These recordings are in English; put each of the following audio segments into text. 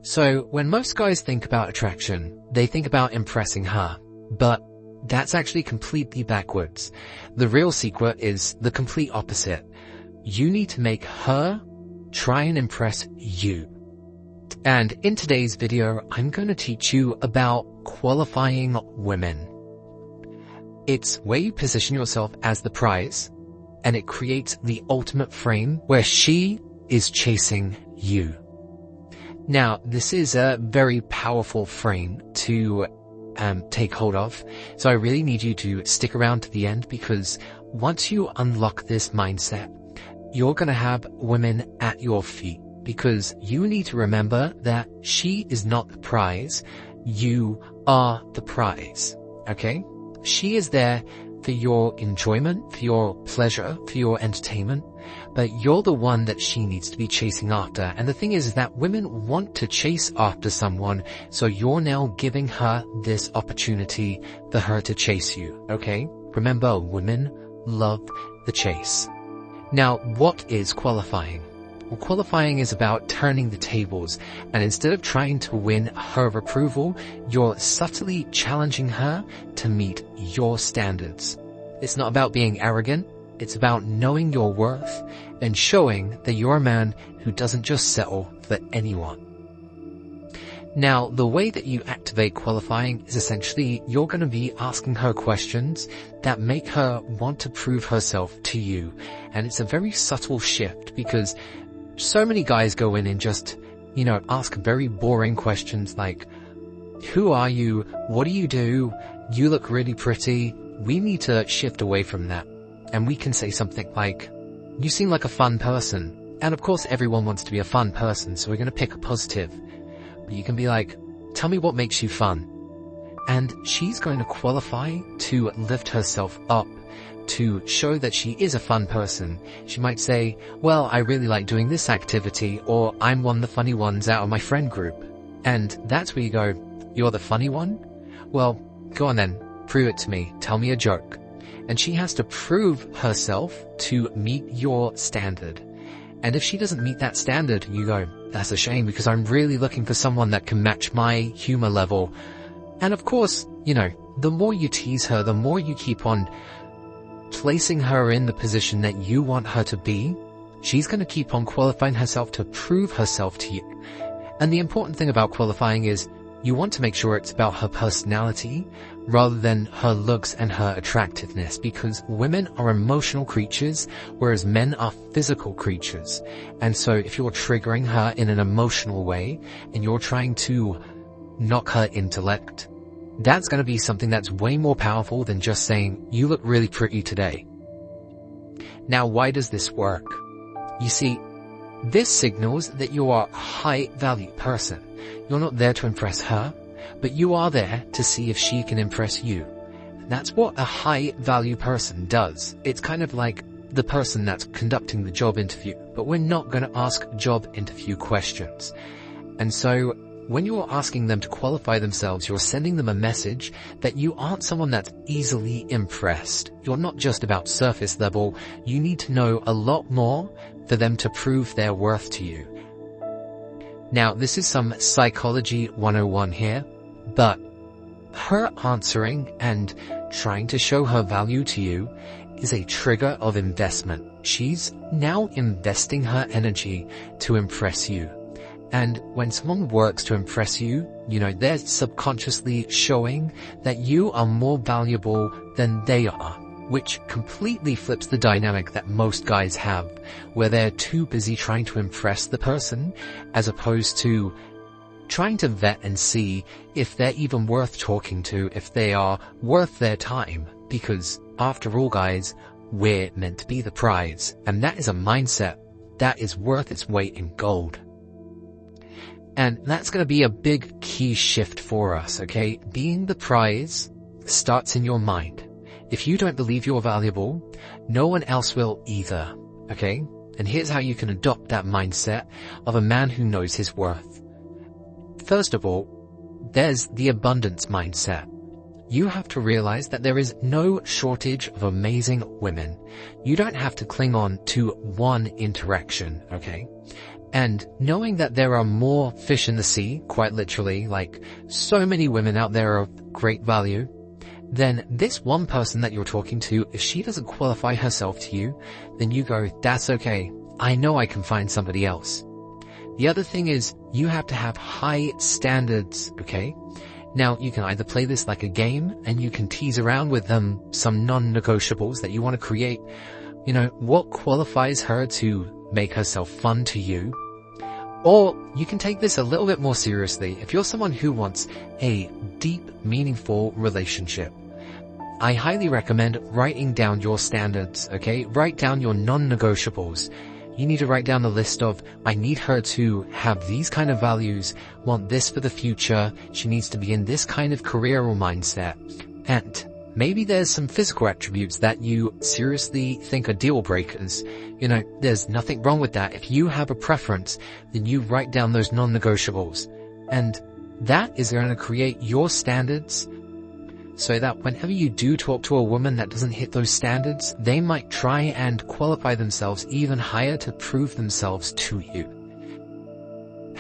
So when most guys think about attraction, they think about impressing her, but that's actually completely backwards. The real secret is the complete opposite. You need to make her try and impress you. And in today's video, I'm going to teach you about qualifying women. It's where you position yourself as the prize, and it creates the ultimate frame where she is chasing you. Now, this is a very powerful frame to take hold of, so I really need you to stick around to the end, because once you unlock this mindset, you're going to have women at your feet, because you need to remember that she is not the prize, you are the prize, okay? She is there for your enjoyment, for your pleasure, for your entertainment, but you're the one that she needs to be chasing after. And the thing is that women want to chase after someone, so you're now giving her this opportunity for her to chase you, okay? Remember, women love the chase. Now, what is qualifying? Well, qualifying is about turning the tables, and instead of trying to win her approval, you're subtly challenging her to meet your standards. It's not about being arrogant, it's about knowing your worth and showing that you're a man who doesn't just settle for anyone. Now, the way that you activate qualifying is essentially you're going to be asking her questions that make her want to prove herself to you. And it's a very subtle shift, because so many guys go in and just, ask very boring questions like, who are you? What do you do? You look really pretty. We need to shift away from that. And we can say something like, you seem like a fun person. And of course everyone wants to be a fun person, so we're going to pick a positive. But you can be like, tell me what makes you fun. And she's going to qualify to lift herself up, to show that she is a fun person. She might say, well, I really like doing this activity, or I'm one of the funny ones out of my friend group. And that's where you go, you're the funny one? Well, go on then, prove it to me, tell me a joke. And she has to prove herself to meet your standard. And if she doesn't meet that standard, you go, that's a shame, because I'm really looking for someone that can match my humor level. And of course, the more you tease her, the more you keep on placing her in the position that you want her to be, she's going to keep on qualifying herself to prove herself to you. And the important thing about qualifying is you want to make sure it's about her personality rather than her looks and her attractiveness, because women are emotional creatures, whereas men are physical creatures. And so if you're triggering her in an emotional way and you're trying to knock her intellect, that's going to be something that's way more powerful than just saying, you look really pretty today. Now, why does this work? You see, this signals that you are a high-value person. You're not there to impress her, but you are there to see if she can impress you. That's what a high-value person does. It's kind of like the person that's conducting the job interview, but we're not going to ask job interview questions. And so when you're asking them to qualify themselves, you're sending them a message that you aren't someone that's easily impressed. You're not just about surface level. You need to know a lot more for them to prove their worth to you. Now, this is some psychology 101 here, but her answering and trying to show her value to you is a trigger of investment. She's now investing her energy to impress you. And when someone works to impress you, they're subconsciously showing that you are more valuable than they are, which completely flips the dynamic that most guys have, where they're too busy trying to impress the person as opposed to trying to vet and see if they're even worth talking to, if they are worth their time. Because after all, guys, we're meant to be the prize, and that is a mindset that is worth its weight in gold. And that's going to be a big key shift for us, okay? Being the prize starts in your mind. If you don't believe you're valuable, no one else will either, okay? And here's how you can adopt that mindset of a man who knows his worth. First of all, there's the abundance mindset. You have to realize that there is no shortage of amazing women. You don't have to cling on to one interaction, okay? And knowing that there are more fish in the sea, quite literally, like so many women out there of great value, then this one person that you're talking to, if she doesn't qualify herself to you, then you go, that's okay. I know I can find somebody else. The other thing is you have to have high standards, okay? Now, you can either play this like a game and you can tease around with some non-negotiables that you want to create. You know, what qualifies her to make herself fun to you? Or you can take this a little bit more seriously. If you're someone who wants a deep, meaningful relationship, I highly recommend writing down your standards, okay? Write down your non-negotiables. You need to write down a list of, I need her to have these kind of values, want this for the future, she needs to be in this kind of career or mindset. And maybe there's some physical attributes that you seriously think are deal breakers. You know, there's nothing wrong with that. If you have a preference, then you write down those non-negotiables. And that is going to create your standards so that whenever you do talk to a woman that doesn't hit those standards, they might try and qualify themselves even higher to prove themselves to you.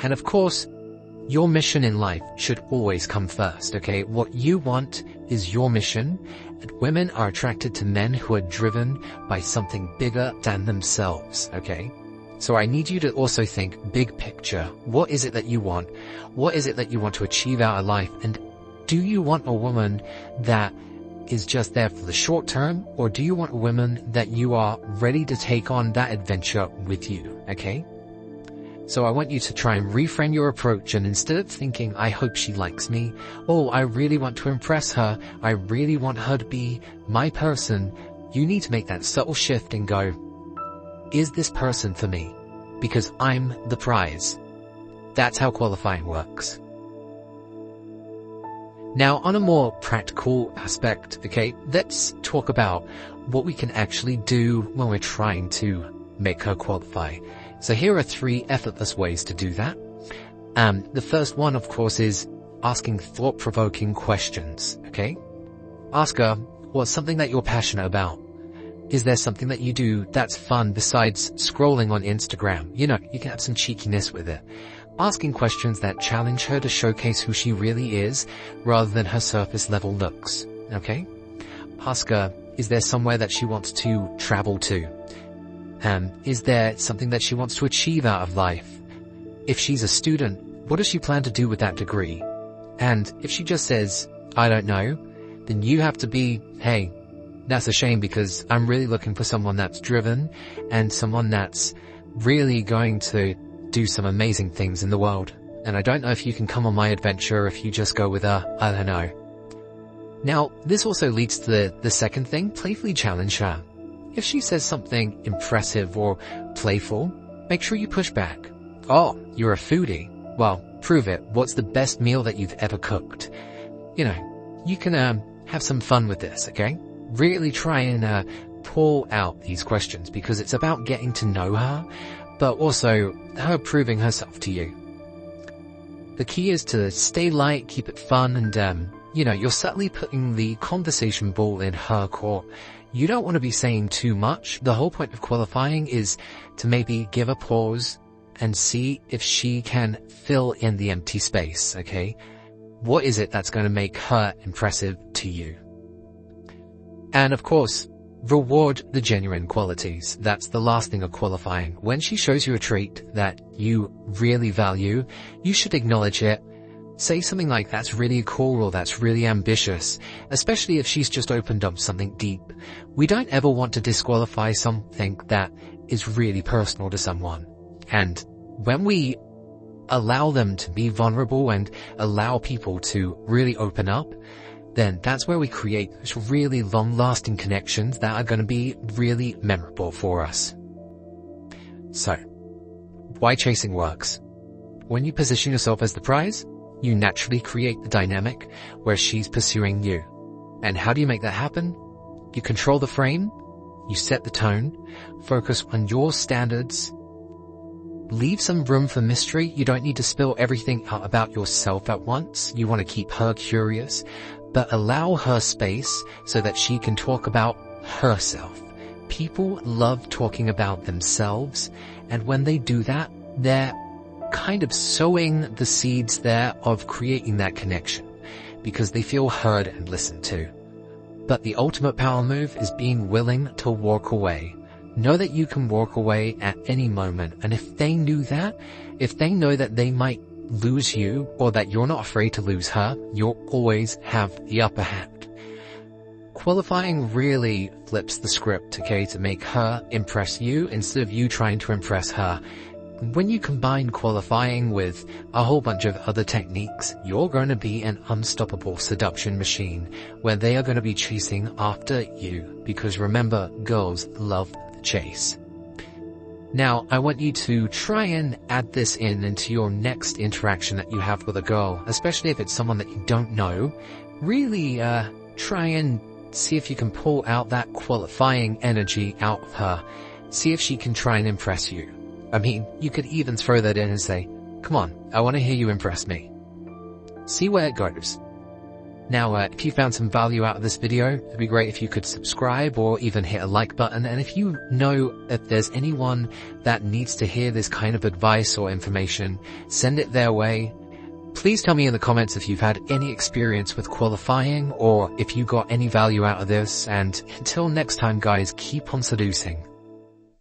And of course, your mission in life should always come first, okay? What you want is your mission, and women are attracted to men who are driven by something bigger than themselves, okay? So I need you to also think big picture. What is it that you want? What is it that you want to achieve out of life? And do you want a woman that is just there for the short term, or do you want a woman that you are ready to take on that adventure with you, okay? So I want you to try and reframe your approach, and instead of thinking, I hope she likes me, oh, I really want to impress her, I really want her to be my person, you need to make that subtle shift and go, is this person for me? Because I'm the prize. That's how qualifying works. Now, on a more practical aspect, okay, let's talk about what we can actually do when we're trying to make her qualify. So here are 3 effortless ways to do that. The first one, of course, is asking thought-provoking questions, okay? Ask her, what's something that you're passionate about? Is there something that you do that's fun besides scrolling on Instagram? You know, you can have some cheekiness with it. Asking questions that challenge her to showcase who she really is rather than her surface level looks, okay? Ask her, is there somewhere that she wants to travel to? Is there something that she wants to achieve out of life? If she's a student, what does she plan to do with that degree? And if she just says, I don't know, then you have to be, hey, that's a shame because I'm really looking for someone that's driven and someone that's really going to do some amazing things in the world. And I don't know if you can come on my adventure if you just go with a, I don't know. Now, this also leads to the second thing, playfully challenge her. If she says something impressive or playful, make sure you push back. Oh, you're a foodie. Well, prove it. What's the best meal that you've ever cooked? You know, you can have some fun with this, okay? Really try and pull out these questions because it's about getting to know her, but also her proving herself to you. The key is to stay light, keep it fun, and you know, you're subtly putting the conversation ball in her court. You don't want to be saying too much. The whole point of qualifying is to maybe give a pause and see if she can fill in the empty space, okay? What is it that's going to make her impressive to you? And of course, reward the genuine qualities. That's the last thing of qualifying. When she shows you a trait that you really value, you should acknowledge it. Say something like, that's really cool or that's really ambitious, especially if she's just opened up something deep. We don't ever want to disqualify something that is really personal to someone. And when we allow them to be vulnerable and allow people to really open up, then that's where we create those really long-lasting connections that are going to be really memorable for us. So, why chasing works? When you position yourself as the prize, you naturally create the dynamic where she's pursuing you. And how do you make that happen? You control the frame, you set the tone, focus on your standards, leave some room for mystery. You don't need to spill everything out about yourself at once. You want to keep her curious, but allow her space so that she can talk about herself. People love talking about themselves, and when they do that, they're kind of sowing the seeds there of creating that connection because they feel heard and listened to. But the ultimate power move is being willing to walk away. Know that you can walk away at any moment, and if they knew that, if they know that they might lose you or that you're not afraid to lose her, you'll always have the upper hand. Qualifying really flips the script, okay, to make her impress you instead of you trying to impress her. When you combine qualifying with a whole bunch of other techniques, you're going to be an unstoppable seduction machine where they are going to be chasing after you, because remember, girls love the chase. Now, I want you to try and add this into your next interaction that you have with a girl, especially if it's someone that you don't know. Really try and see if you can pull out that qualifying energy out of her. See if she can try and impress you. I mean, you could even throw that in and say, come on, I want to hear you impress me. See where it goes. Now, if you found some value out of this video, it'd be great if you could subscribe or even hit a like button. And if you know if there's anyone that needs to hear this kind of advice or information, send it their way. Please tell me in the comments if you've had any experience with qualifying or if you got any value out of this. And until next time, guys, keep on seducing.